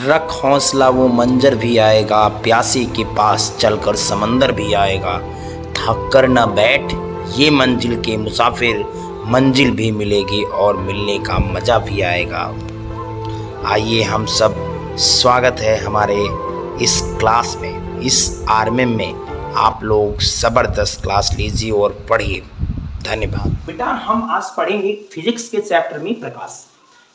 रख हौसला वो मंजर भी आएगा, प्यासे के पास चलकर समंदर भी आएगा। थक कर न बैठ ये मंजिल के मुसाफिर, मंजिल भी मिलेगी और मिलने का मज़ा भी आएगा। आइए हम सब स्वागत है हमारे इस क्लास में, इस आरएमएम में। आप लोग ज़बरदस्त क्लास लीजिए और पढ़िए। धन्यवाद। बेटा हम आज पढ़ेंगे फिजिक्स के चैप्टर में प्रकाश।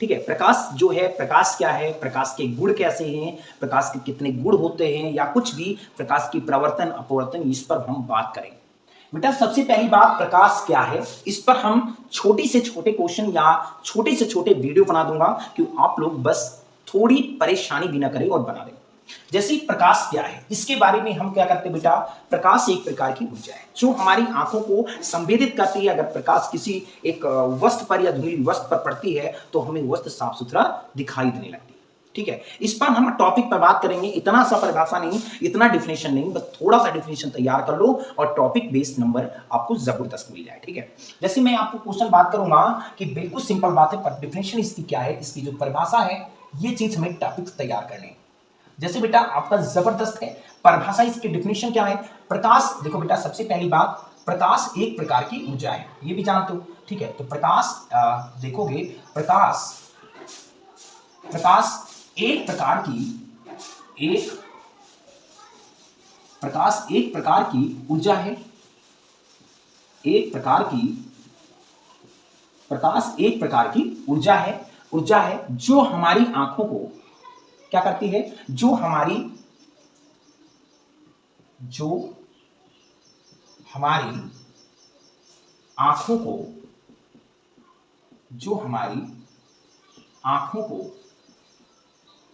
ठीक है, प्रकाश जो है, प्रकाश क्या है, प्रकाश के गुण कैसे हैं, प्रकाश के कितने गुण होते हैं, या कुछ भी प्रकाश की प्रवर्तन अपवर्तन, इस पर हम बात करेंगे। बेटा सबसे पहली बात, प्रकाश क्या है, इस पर हम छोटे से छोटे क्वेश्चन या छोटे से छोटे वीडियो बना दूंगा कि आप लोग बस थोड़ी परेशानी भी ना करें और बना दें। जैसे प्रकाश क्या है, इसके बारे में हम क्या करते हैं बेटा, प्रकाश एक प्रकार की ऊर्जा है जो हमारी आंखों को संवेदित करती है। अगर प्रकाश किसी एक वस्तु पर या धुंधली वस्तु पर पड़ती है तो हमें वस्तु साफ सुथरा दिखाई देने लगती है। ठीक है, इस पर हम टॉपिक पर बात करेंगे। इतना सा परिभाषा नहीं, इतना डिफिनेशन नहीं, बस थोड़ा सा डिफिनेशन तैयार कर लो और टॉपिक बेस्ड नंबर आपको जबरदस्त मिल जाए। ठीक है, जैसे मैं आपको क्वेश्चन बात करूंगा कि बिल्कुल सिंपल बात है, पर डिफिनेशन इसकी क्या है, इसकी जो परिभाषा है, ये चीज हमें टॉपिक तैयार करने हैं। जैसे बेटा आपका जबरदस्त है परिभाषा, इसकी डिफिनेशन क्या है। प्रकाश, देखो बेटा सबसे पहली बात, प्रकाश एक प्रकार की ऊर्जा है, ये भी जानते हो। ठीक है, तो प्रकाश देखोगे, प्रकाश एक प्रकार की ऊर्जा है। प्रकाश एक प्रकार की ऊर्जा है जो हमारी आंखों को क्या करती है, जो हमारी आंखों को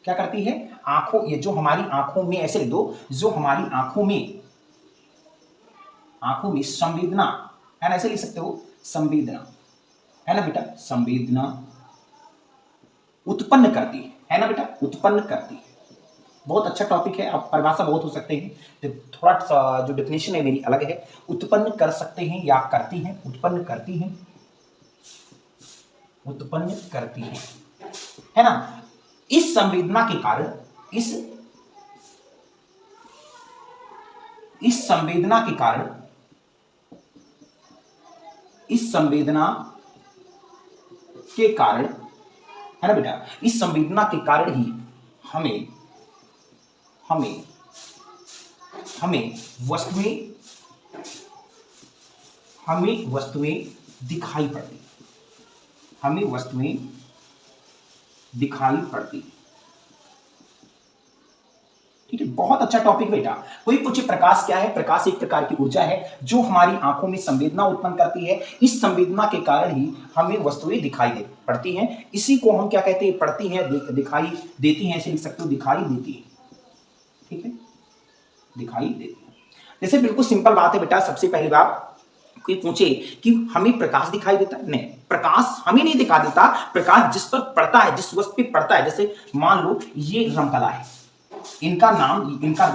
क्या करती है, ये जो हमारी आंखों में, ऐसे लिख दो, जो हमारी आंखों में संवेदना है ना, ऐसे लिख सकते हो, संवेदना है ना बेटा, संवेदना उत्पन्न करती है ना बेटा, उत्पन्न करती है। बहुत अच्छा टॉपिक है, अब परिभाषा बहुत हो सकते हैं, तो थोड़ा सा जो डेफिनेशन है मेरी अलग है। उत्पन्न कर सकते हैं या करती हैं, उत्पन्न करती हैं है ना। इस संवेदना के कारण, इस संवेदना के कारण है ना बेटा, इस संवेदना के कारण ही हमें वस्तुएं दिखाई पड़ती। ठीक है, बहुत अच्छा टॉपिक बेटा। कोई पूछे प्रकाश क्या है, प्रकाश एक प्रकार की ऊर्जा है जो हमारी आंखों में संवेदना उत्पन्न करती है। इस संवेदना के कारण ही हमें वस्तुएं दिखाई पड़ती हैं। इसी को हम क्या कहते हैं, पड़ती हैं, दिखाई देती हैं, ऐसे लिख सकते हो, दिखाई देती है। ठीक है, दिखाई देती है। जैसे बिल्कुल सिंपल बात है बेटा, सबसे पहली बात, कोई पूछे कि हमें प्रकाश दिखाई देता है, नहीं, प्रकाश हमें नहीं दिखा देता। प्रकाश जिस पर पड़ता है, जिस वस्तु पे पड़ता है, जैसे मान लो ये रमकला है, इनका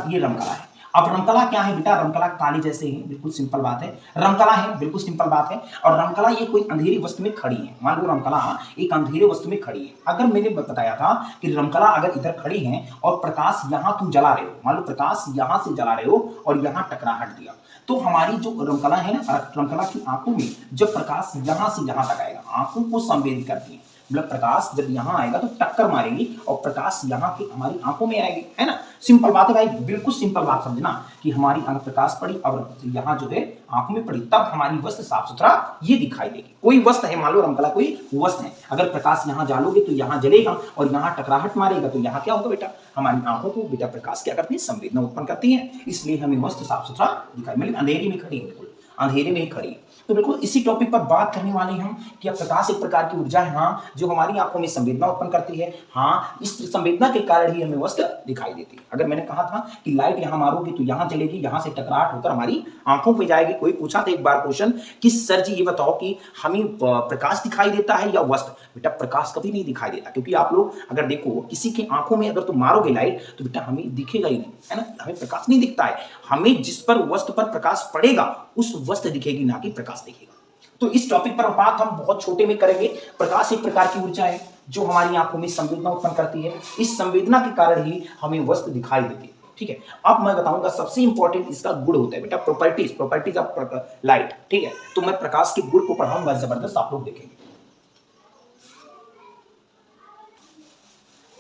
ये रमकला है। अब रमकला क्या है बेटा, रमकला काली जैसे ही, बिल्कुल सिंपल बात है, रमकला है, बिल्कुल सिंपल बात है। और रमकला ये कोई अंधेरी वस्तु में खड़ी है, मान लो रमकला एक अंधेरे वस्तु में खड़ी है। अगर मैंने बताया था कि रमकला अगर इधर खड़ी है और प्रकाश यहां तुम जला रहे हो, मान लो प्रकाश यहां से जला रहे हो और यहां टकराहट दिया, तो हमारी जो रमकला है ना, रमकला की आंखों में जब प्रकाश यहां से यहां तक आएगा, आंखों को संवेदित करती है। मतलब प्रकाश जब यहां आएगा तो टक्कर मारेगी और प्रकाश यहां की हमारी आंखों में आएगी, है ना। सिंपल बात है भाई, बिल्कुल सिंपल बात समझना कि हमारी आंख प्रकाश पड़ी और यहां जो है आंखों में पड़ी, तब हमारी वस्तु साफ सुथरा ये दिखाई देगी। कोई वस्तु है, मान लो रमकला कोई वस्तु है, अगर प्रकाश यहां डालोगे तो यहां जलेगा और यहां टकराहट मारेगा, तो यहां क्या होगा बेटा, हमारी आंखों को बेटा प्रकाश क्या करती है, संवेदना उत्पन्न करती है। इसलिए हमें वस्तु साफ सुथरा दिखाई, मतलब अंधेरी में खड़ी, बिल्कुल अंधेरे में ही खड़ी है। तो बिल्कुल इसी टॉपिक पर बात करने वाले हम कि प्रकाश एक प्रकार की ऊर्जा है, हाँ, जो हमारी आंखों में संवेदना उत्पन्न करती है। हाँ, इस संवेदना के कारण ही हमें वस्तु दिखाई देती है। अगर मैंने कहा था कि लाइट यहां मारोगे तो यहां चलेगी, यहां से टकराहट होकर हमारी आंखों पे जाएगी। कोई पूछा था एक बार क्वेश्चन कि सर जी ये बताओ कि हमें प्रकाश दिखाई देता है या वस्तु। बेटा प्रकाश कभी नहीं दिखाई देता, क्योंकि आप लोग अगर देखो किसी की आंखों में अगर तुम मारोगे लाइट तो बेटा हमें दिखेगा ही नहीं, है ना, हमें प्रकाश नहीं दिखता है। हमें जिस पर वस्तु पर प्रकाश पड़ेगा उस वस्तु दिखेगी, ना कि प्रकाश दिखेगा। तो इस टॉपिक पर बात हम बहुत छोटे में करेंगे। प्रकाश एक प्रकार की ऊर्जा है जो हमारी आंखों में संवेदना उत्पन्न करती है, इस संवेदना के कारण ही हमें वस्तु दिखाई देती है। ठीक है, अब मैं बताऊंगा सबसे इंपॉर्टेंट इसका गुण होता है बेटा प्रॉपर्टीज ऑफ लाइट। ठीक है, तो मैं प्रकाश के गुण को पढ़ाऊंगा, जबरदस्त आप लोग देखेंगे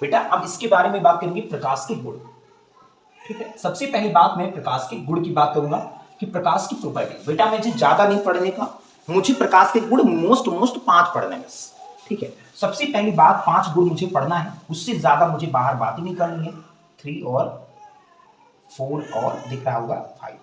बेटा। अब इसके बारे में बात करेंगे प्रकाश के गुण। ठीक है, सबसे पहली बात मैं प्रकाश के गुण की बात करूंगा कि प्रकाश की प्रॉपर्टी। बेटा मुझे ज्यादा नहीं पढ़ने का, मुझे प्रकाश के गुण मोस्ट 5 पढ़ने हैं बस। ठीक है, सबसे पहली बात 5 गुण मुझे पढ़ना है, उससे ज्यादा मुझे बाहर बात ही नहीं करनी है। 3 और 4 और दिख रहा होगा 5।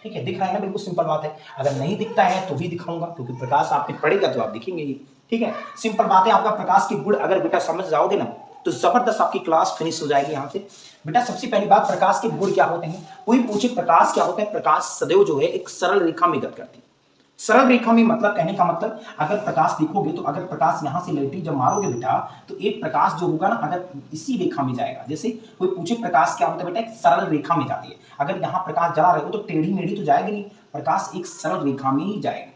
ठीक है, दिख रहा है ना, बिल्कुल सिंपल बात है। अगर नहीं दिखता है तो भी दिखाऊंगा, क्योंकि प्रकाश आपने पढ़ेगा तो आप दिखेंगे ही। ठीक है, सिंपल बात है। आपका प्रकाश के गुण अगर बेटा समझ जाओगे ना तो जबरदस्त आपकी क्लास फिनिश हो जाएगी यहाँ से। बेटा सबसे पहली बात, प्रकाश के गुण क्या होते हैं? कोई पूछे प्रकाश क्या होता है? प्रकाश सदैव जो है एक सरल रेखा में गति करती है। सरल रेखा में मतलब, कहने का मतलब, अगर प्रकाश देखोगे तो अगर प्रकाश यहां से लाइट जब मारोगे बेटा तो एक प्रकाश जो होगा ना, अगर इसी रेखा में जाएगा। जैसे कोई पूछे प्रकाश क्या होता है बेटा, एक सरल रेखा में जाती है। अगर यहाँ प्रकाश जला रहे हो तो टेढ़ी मेढ़ी तो जाएगी नहीं, प्रकाश एक सरल रेखा में ही जाएगी।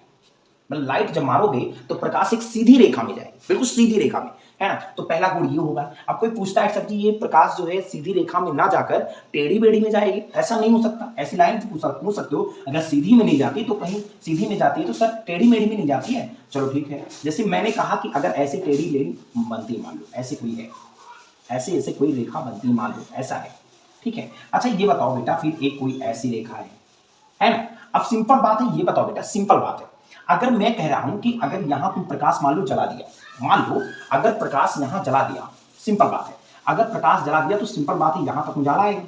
मतलब लाइट जब मारोगे तो प्रकाश एक सीधी रेखा में जाएगी, बिल्कुल सीधी रेखा में, है ना। तो पहला गुण ये होगा। अब कोई पूछता है सर जी ये प्रकाश जो है सीधी रेखा में ना जाकर टेढ़ी बेढ़ी में जाएगी, ऐसा नहीं हो सकता। ऐसी लाइन पूछ सकते हो, अगर सीधी में नहीं जाती तो कहीं सीधी में जाती है तो सर टेढ़ी मेढ़ी में नहीं जाती है। चलो ठीक है, जैसे मैंने कहा कि अगर ऐसे टेढ़ी बेढ़ी बनती, मान लो ऐसे कोई है, ऐसे ऐसे कोई रेखा बनती, मान लो ऐसा है। ठीक है, अच्छा ये बताओ बेटा, फिर एक कोई ऐसी रेखा है ना। अब सिंपल बात है, ये बताओ बेटा, सिंपल बात है। अगर मैं कह रहा हूं कि अगर यहां तुम प्रकाश मान लो जला दिया, मान लो अगर प्रकाश यहां जला दिया, सिंपल बात है, अगर प्रकाश जला दिया तो सिंपल बात है यहां तक उजाला आएगा।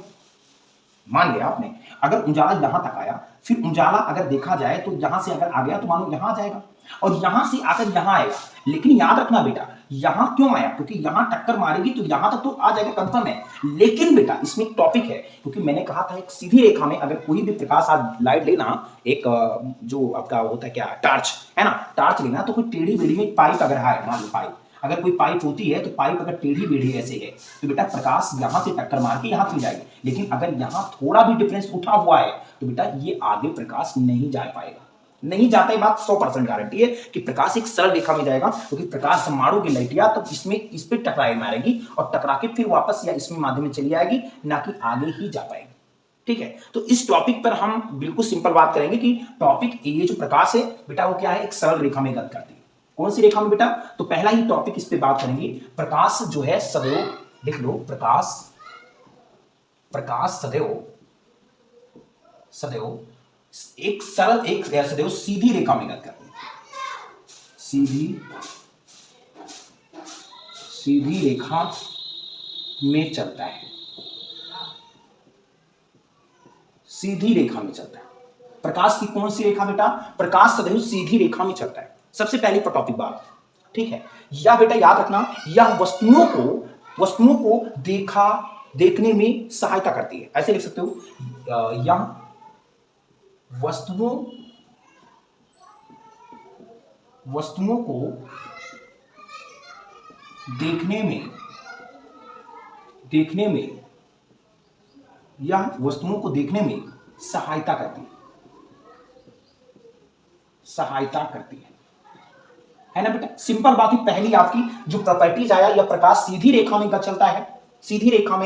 मान लिया आपने, अगर उजाला यहां तक आया, फिर उजाला अगर देखा जाए तो यहां से अगर आ गया तो मानो यहां आ जाएगा, और यहां से आकर यहां आएगा। लेकिन याद रखना बेटा, यहां क्यों आया? क्योंकि यहां टक्कर मारेगी तो यहां तक तो आ जाएगा, कंफर्म है। लेकिन बेटा इसमें एक टॉपिक है, क्योंकि मैंने कहा था एक सीधी रेखा में अगर कोई भी प्रकाश, आज लाइट लेना, एक जो आपका होता है क्या, टार्च है ना, टार्च लेना, तो कोई टेढ़ी बेढ़ी में पाइप अगर है, मान लो पाइप, अगर कोई पाइप होती है तो पाइप अगर टेढ़ी बेढ़ी ऐसे है तो बेटा प्रकाश यहां से टक्कर मार के यहां चली जाएगी। लेकिन अगर यहां थोड़ा भी डिफरेंस उठा हुआ है तो बेटा ये आगे प्रकाश नहीं जा पाएगा, नहीं जाता। ये बात 100% गारंटी है कि प्रकाश एक सरल रेखा में जाएगा, क्योंकि प्रकाश जब मारोगे लाइटिया तब इसमें इस पे टकराए मारेगी और टकरा के फिर वापस या इसमें माध्यम में चली आएगी, ना कि आगे ही जा पाएगी। ठीक है, तो इस टॉपिक पर हम बिल्कुल सिंपल बात करेंगे कि टॉपिक ये जो प्रकाश है बेटा वो क्या है, एक सरल रेखा में गति करती है। कौन सी रेखा में बेटा? तो पहला ही टॉपिक इस पे बात करेंगे, प्रकाश जो है सदैव, लिख लो, प्रकाश सदैव एक सरल, एक सदैव सीधी रेखा में गति करती है। सीधी रेखा में चलता है, सीधी रेखा में चलता है। प्रकाश की कौन सी रेखा बेटा? प्रकाश सदैव सीधी रेखा में चलता है, सबसे पहली टॉपिक बात। ठीक है, या बेटा याद रखना, यह वस्तुओं को देखने में सहायता करती है, ऐसे लिख सकते हो, यह वस्तुओं को देखने में, यह वस्तुओं को देखने में सहायता करती है ना बेटा। सिंपल बात ही, पहली आपकी जो प्रॉपर्टीज आया, यह प्रकाश सीधी रेखा में चलता है, सीधी रेखा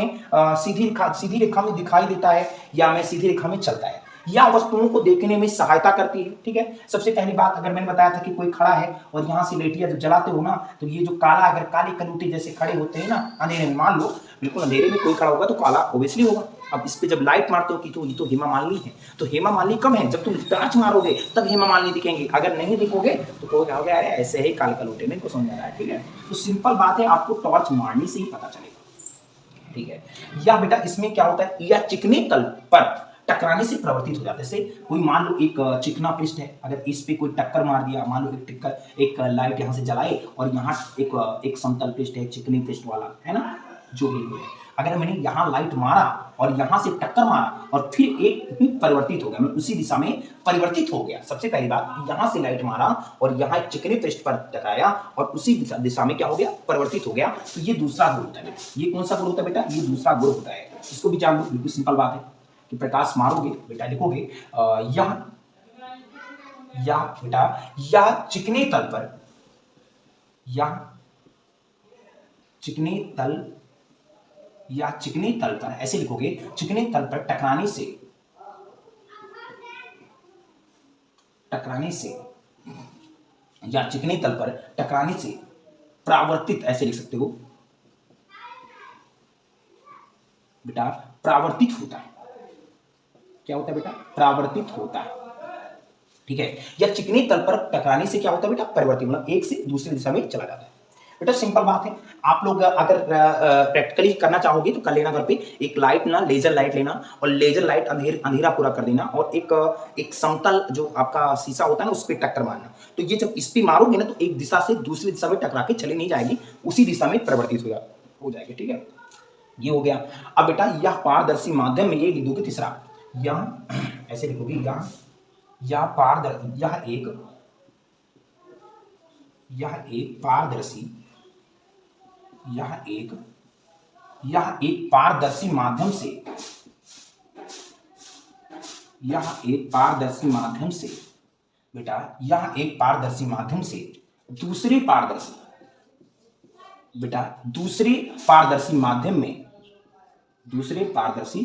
में दिखाई देता है, या मैं सीधी रेखा में चलता है, या वस्तुओं को देखने में सहायता करती है। ठीक है, सबसे पहली बात, अगर मैंने बताया था कि कोई खड़ा है और यहाँ से लेटिया जब जलाते हो ना, तो ये जो काला, अगर काले कलूटे जैसे खड़े होते हैं ना अंधेरे में, मान लो बिल्कुल अंधेरे में कोई खड़ा होगा तो काला ओब्वियसली होगा। अब इस पे जब लाइट मारते हो कि तो ये तो हेमा मालिनी है, तो हेमा मालिनी कम है, जब तुम टॉर्च मारोगे तब हेमा मालिनी दिखेंगे, अगर नहीं दिखोगे तो कोई कहोगे अरे ऐसे ही काले कलूटे में, को समझ आ रहा है। ठीक है, तो सिंपल बात है, आपको टॉर्च मारने से ही पता चलेगा। ठीक है, या बेटा इसमें क्या होता है, या चिकने तल पर टकराने से प्रवर्तित हो जाता है। जैसे कोई मान लो एक चिकना पृष्ठ है, अगर इस पे कोई टक्कर मार दिया, मान लो एक लाइट यहाँ से जलाए और यहाँ एक समतल पृष्ठ है, चिकनी पृष्ठ वाला, है ना, जो भी है, अगर मैंने यहाँ लाइट मारा और यहाँ से टक्कर मारा और फिर एक परिवर्तित हो गया, मैं उसी दिशा में परिवर्तित हो गया। सबसे पहली बात, यहाँ से लाइट मारा और यहाँ एक चिकने पृष्ठ पर टकराया और उसी दिशा में क्या हो गया, परिवर्तित हो गया, तो ये दूसरा गुण होता है। ये कौन सा गुण होता है बेटा? ये दूसरा गुण होता है, इसको भी जान लो, बिल्कुल सिंपल बात है कि प्रकाश मारोगे बेटा, लिखोगे या चिकने तल पर, चिकने तल या चिकने तल पर, ऐसे लिखोगे, चिकने तल पर टकराने से या चिकने तल पर टकराने से परावर्तित, ऐसे लिख सकते हो बेटा, परावर्तित होता है। क्या होता है बेटा? परावर्तित होता है। ठीक है, या चिकने तल पर टकराने से क्या होता है बेटा? परिवर्तित, मतलब एक से दूसरी दिशा में चला जाता है। बेटा सिंपल बात है, आप लोग अगर प्रैक्टिकली करना चाहोगे तो कर लेना घर पे। एक लाइट ना, लेजर लाइट लेना और लेजर लाइट अंधेरा पूरा कर देना, और एक समतल जो आपका शीशा होता है ना, उस पर टक्कर मारना। तो ये जब इस पे मारोगे ना, तो एक दिशा से दूसरी दिशा में टकरा के चली नहीं जाएगी, उसी दिशा में परिवर्तित हो जाएगी। ठीक है, ये हो गया। अब बेटा यह पारदर्शी माध्यम में, ये लिखोगे तीसरा, यह ऐसे लिखोगे, यह एक पारदर्शी माध्यम से, बेटा यह एक पारदर्शी माध्यम से दूसरे पारदर्शी माध्यम में, दूसरे पारदर्शी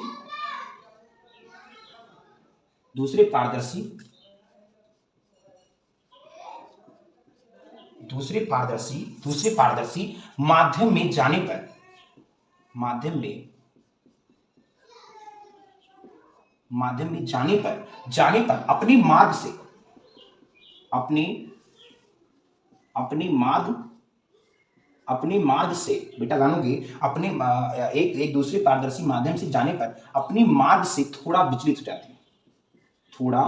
माध्यम में जाने पर अपने मार्ग से बेटा जानोगे, अपने एक दूसरे पारदर्शी माध्यम से जाने पर अपने मार्ग से थोड़ा विचलित हो जाती है। थोड़ा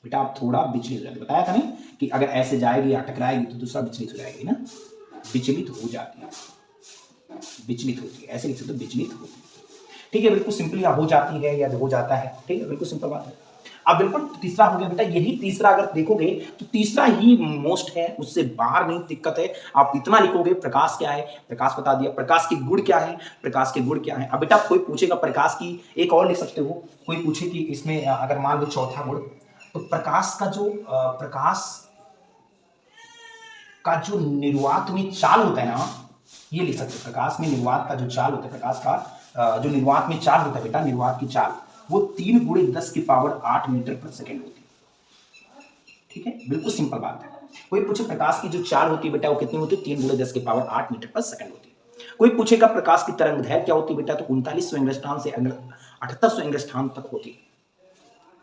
बेटा, आप थोड़ा विचलित हो जाती है, बताया था नहीं कि अगर ऐसे जाएगी या टकराएगी तो दूसरा विचलित हो जाएगी ना, विचलित हो जाती है, विचलित होती है, ऐसे लिख सकते हो, विचलित होती है। ठीक है, बिल्कुल सिंपली हो जाती है या हो जाता है। ठीक है, बिल्कुल सिंपल बात है। अब बिल्कुल तीसरा हो गया बेटा, यही तीसरा अगर देखोगे तो तीसरा ही मोस्ट है, उससे बाहर नहीं दिक्कत है। आप इतना लिखोगे, प्रकाश क्या है, प्रकाश बता दिया, प्रकाश के गुण क्या है, अब बेटा कोई पूछेगा प्रकाश की, एक और लिख सकते हो, कोई पूछे कि इसमें अगर मान लो चौथा गुण, तो प्रकाश का जो निर्वात में चाल होता है ना, ये लिख सकते हो, प्रकाश में निर्वात का जो चाल होता है, प्रकाश का जो निर्वात में चाल होता है बेटा, निर्वात की चाल वो 3 × 10⁸ मीटर पर सेकेंड होती है। ठीक है, बिल्कुल सिंपल बात है। कोई पूछे प्रकाश की जो चाल होती है बेटा, वो कितनी होती है? 3 × 10⁸ मीटर पर सेकेंड होती है। कोई पूछेगा प्रकाश की तरंग दैर्घ्य क्या होती है बेटा, तो 3900 एंगस्ट्रॉम से 7800 एंगस्ट्रॉम तक होती है।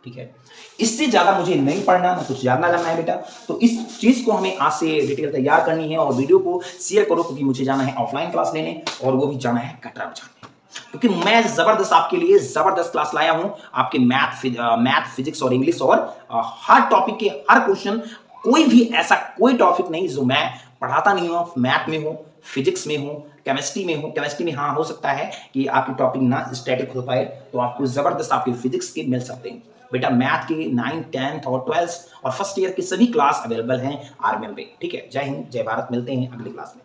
ठीक है, इससे ज्यादा मुझे नहीं पढ़ना, ना कुछ जानना करना है बेटा। तो इस चीज को हमें आज से डिटेल तैयार करनी है, और वीडियो को शेयर करो, क्योंकि मुझे जाना है ऑफलाइन क्लास लेने, और वो भी जाना है कटरा बजाने, क्योंकि मैं जबरदस्त आपके लिए जबरदस्त क्लास लाया हूं। आपके मैथ, फिजिक्स और इंग्लिश, और हर टॉपिक के हर क्वेश्चन, कोई भी ऐसा कोई टॉपिक नहीं जो मैं पढ़ाता नहीं हूं। मैथ में हो, फिजिक्स में हो, केमिस्ट्री में हाँ हो सकता है कि आपकी टॉपिक ना स्टैटिक हो पाए, तो आपको जबरदस्त आपके फिजिक्स के मिल सकते हैं बेटा। मैथ के 9th, 10th और 12th और फर्स्ट ईयर के सभी क्लास अवेलेबल हैं RMM पे। ठीक है, जय हिंद, जय भारत, मिलते हैं अगली क्लास में।